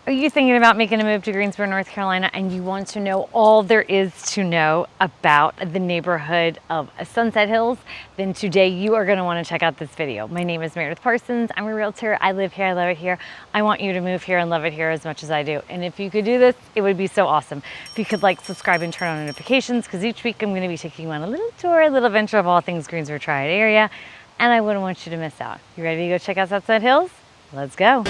Are you thinking about making a move to Greensboro, North Carolina, and you want to know all there is to know about the neighborhood of Sunset Hills? Then today you are going to want to check out this video. My name is Meredith Parsons. I'm a realtor. I live here. I love it here. I want you to move here and love it here as much as I do. And if you could do this, it would be so awesome. If you could like, subscribe, and turn on notifications, because each week I'm going to be taking you on a little tour, a little adventure of all things Greensboro Triad area, and I wouldn't want you to miss out. You ready to go check out Sunset Hills? Let's go.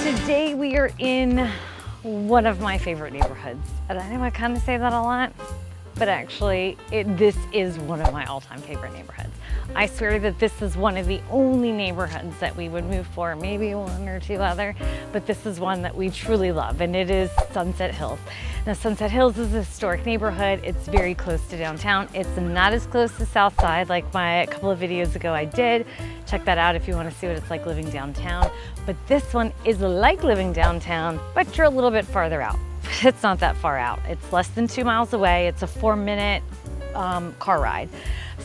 Today we are in one of my favorite neighborhoods. And I know I kind of say that a lot, but actually this is one of my all-time favorite neighborhoods. I swear that this is one of the only neighborhoods that we would move for, maybe one or two other, but this is one that we truly love, and it is Sunset Hills. Now, Sunset Hills is a historic neighborhood. It's very close to downtown. It's not as close to South Side like a couple of videos ago I did. Check that out if you want to see what it's like living downtown. But this one is like living downtown, but you're a little bit farther out. It's not that far out. It's less than 2 miles away. It's a 4-minute car ride.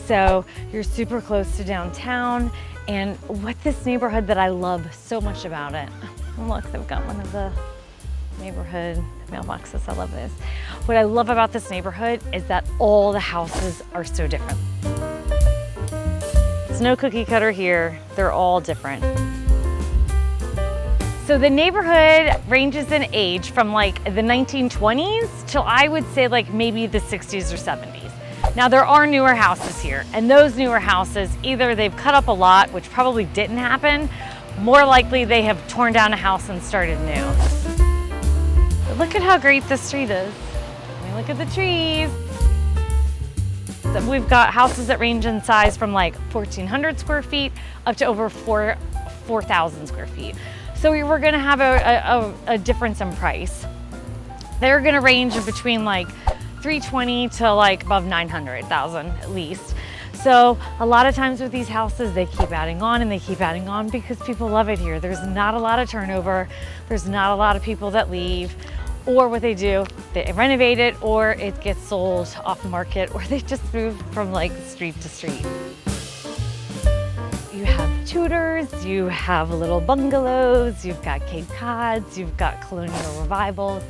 So you're super close to downtown. And what this neighborhood that I love so much about it, look, they've got one of the neighborhood mailboxes. I love this. What I love about this neighborhood is that all the houses are so different. There's no cookie cutter here. They're all different. So the neighborhood ranges in age from like the 1920s till I would say like maybe the 60s or 70s. Now there are newer houses here, and those newer houses, either they've cut up a lot, which probably didn't happen, more likely they have torn down a house and started new. But look at how great this street is. I mean, look at the trees. We've got houses that range in size from like 1,400 square feet up to over 4,000 square feet. So we're gonna have a difference in price. They're gonna range in between like 320 to like above 900,000 at least. So a lot of times with these houses, they keep adding on and they keep adding on because people love it here. There's not a lot of turnover. There's not a lot of people that leave, or what they do, they renovate it, or it gets sold off the market, or they just move from like street to street. You have Tudors, you have little bungalows, you've got Cape Cods, you've got colonial revivals.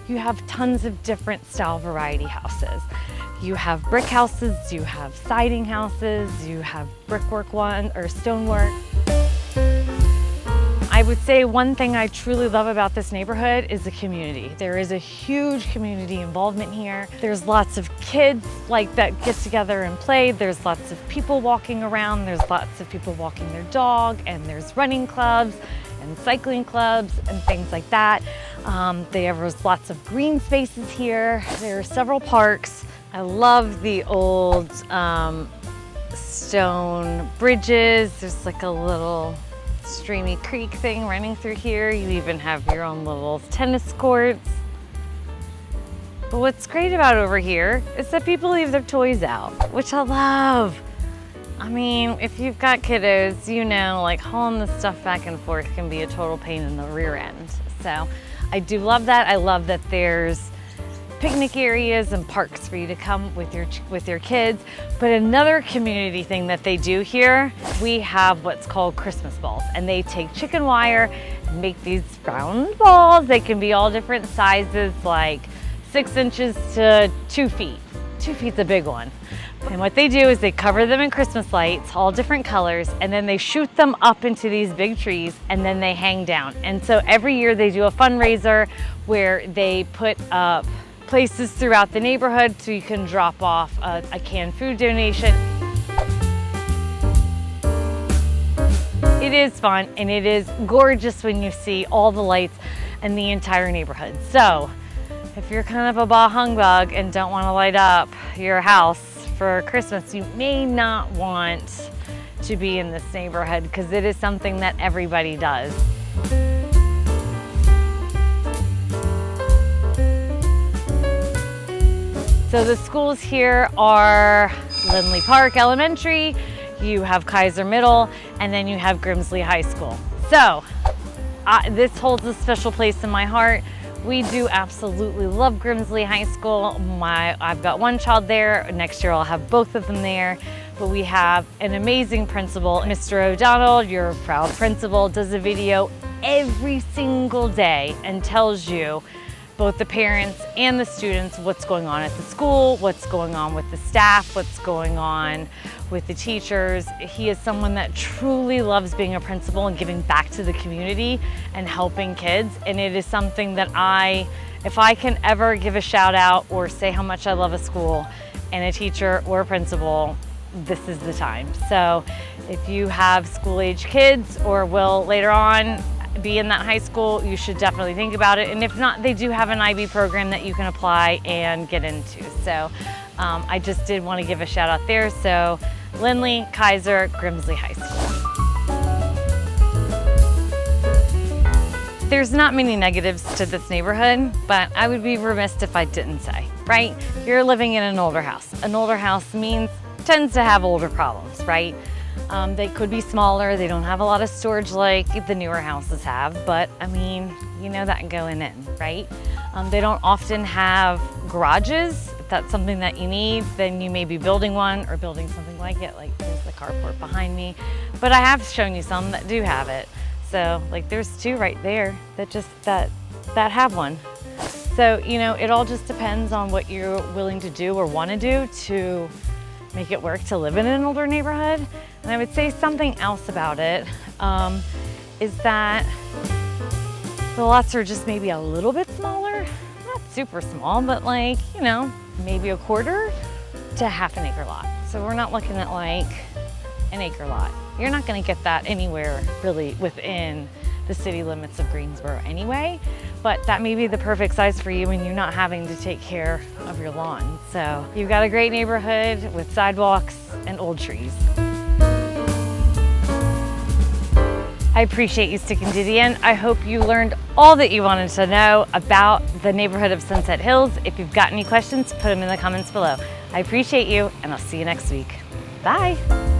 You have tons of different style variety houses. You have brick houses, you have siding houses, you have brickwork or stonework. I would say one thing I truly love about this neighborhood is the community. There is a huge community involvement here. There's lots of kids like that get together and play. There's lots of people walking around. There's lots of people walking their dog, and there's running clubs and cycling clubs and things like that. There's lots of green spaces here. There are several parks. I love the old stone bridges. There's like a little streamy creek thing running through here. You even have your own little tennis courts. But what's great about over here is that people leave their toys out, which I love. I mean, if you've got kiddos, you know, like hauling the stuff back and forth can be a total pain in the rear end. So I do love that. I love that there's picnic areas and parks for you to come with your kids. But another community thing that they do here, we have what's called Christmas balls, and they take chicken wire and make these round balls. They can be all different sizes, like 6 inches to 2 feet. 2 feet's a big one. And what they do is they cover them in Christmas lights, all different colors, and then they shoot them up into these big trees, and then they hang down. And so every year they do a fundraiser where they put up places throughout the neighborhood so you can drop off a canned food donation. It is fun, and it is gorgeous when you see all the lights in the entire neighborhood. So if you're kind of a bah humbug and don't want to light up your house for Christmas, you may not want to be in this neighborhood because it is something that everybody does. So the schools here are Lindley Park Elementary, you have Kaiser Middle, and then you have Grimsley High School. So this holds a special place in my heart. We do absolutely love Grimsley High School. I've got one child there. Next year I'll have both of them there. But we have an amazing principal. Mr. O'Donnell, your proud principal, does a video every single day and tells you, both the parents and the students, what's going on at the school, what's going on with the staff, what's going on with the teachers. He is someone that truly loves being a principal and giving back to the community and helping kids. And it is something that if I can ever give a shout out or say how much I love a school and a teacher or a principal, this is the time. So if you have school-age kids or will later on be in that high school, you should definitely think about it. And if not, they do have an IB program that you can apply and get into. So I just did want to give a shout out there. So Lindley, Kaiser, Grimsley High School. There's not many negatives to this neighborhood, but I would be remiss if I didn't say, right? You're living in an older house. An older house tends to have older problems, right? They could be smaller, they don't have a lot of storage like the newer houses have, but I mean, you know that going in, right? They don't often have garages. If that's something that you need, then you may be building one or building something like it, like there's the carport behind me. But I have shown you some that do have it. So like there's two right there that have one. So, you know, it all just depends on what you're willing to do or want to do to make it work to live in an older neighborhood. And I would say something else about it is that the lots are just maybe a little bit smaller, not super small, but like, you know, maybe a quarter to half an acre lot. So we're not looking at like an acre lot. You're not gonna get that anywhere really within the city limits of Greensboro anyway, but that may be the perfect size for you when you're not having to take care of your lawn. So you've got a great neighborhood with sidewalks and old trees. I appreciate you sticking to the end. I hope you learned all that you wanted to know about the neighborhood of Sunset Hills. If you've got any questions, put them in the comments below. I appreciate you, and I'll see you next week. Bye.